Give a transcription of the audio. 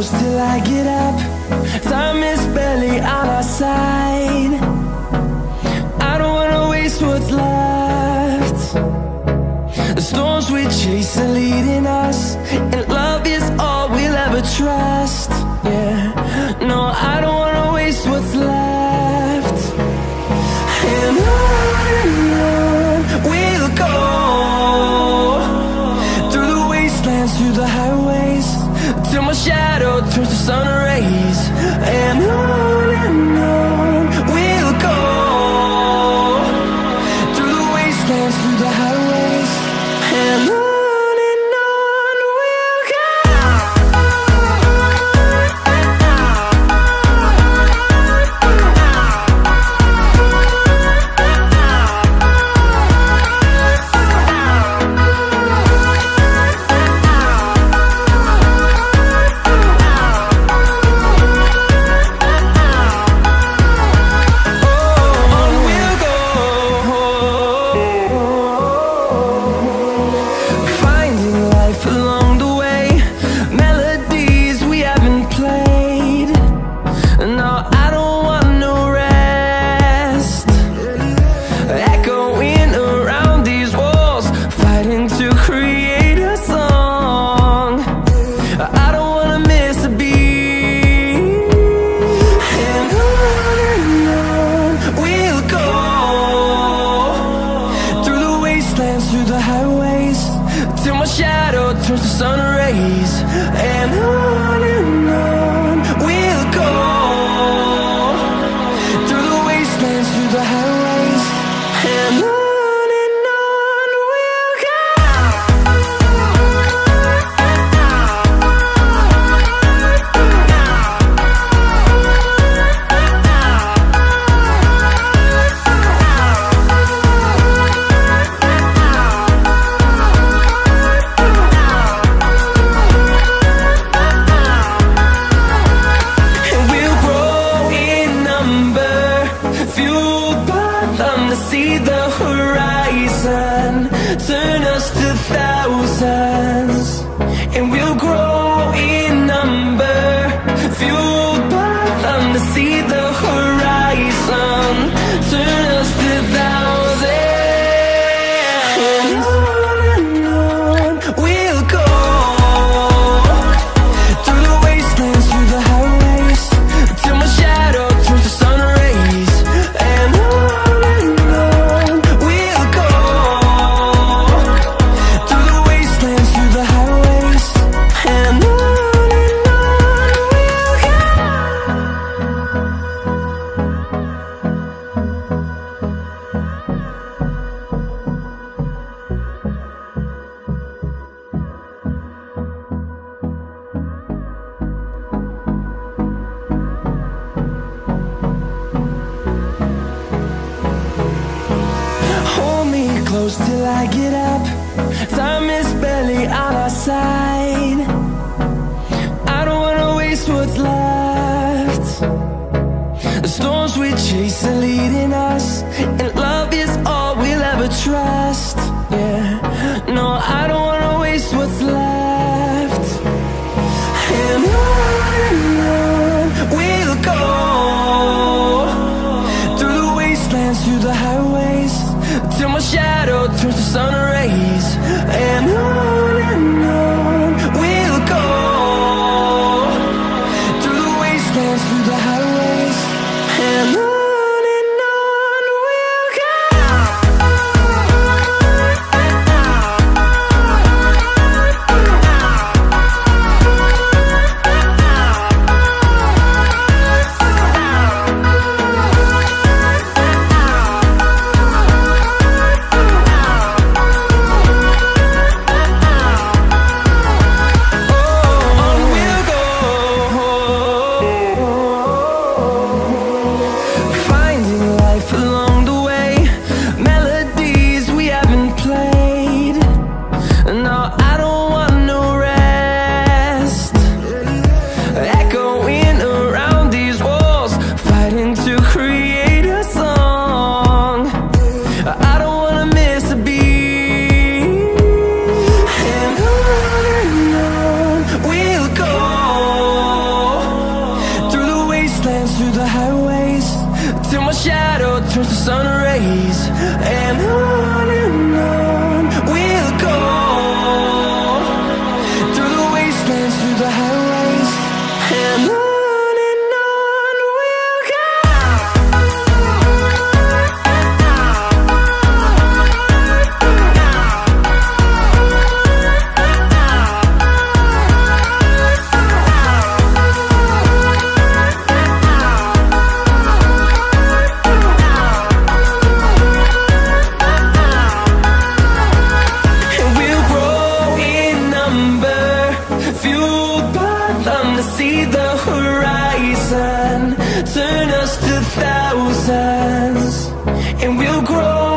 close till I get up. Time is barely on our side. I don't wanna waste what's left. The storms we chase are leading us, and love is all we'll ever trust. Yeah, no, I don't wanna waste what's left. And on we'll go, through the wastelands, through the highways, till my shadow turns to sun rays. And on we'll go, through the wastelands, through the highways, and on we'll go. Till I get up, time is barely on our side. I don't wanna waste what's left. The storms we chase are leading us, and love is all we'll ever trust. Yeah, no, I don't wanna waste what's left. And on we'll go, through the wastelands, through the highways, till my shadow turns to sun rays. And on we'll go, through the wastelands, through the highways, and on we'll go. till my shadow turns to sun rays. And on we'll go, through the wastelands, through the highways, and on we'll go. See the horizon turn us to thousands, and we'll grow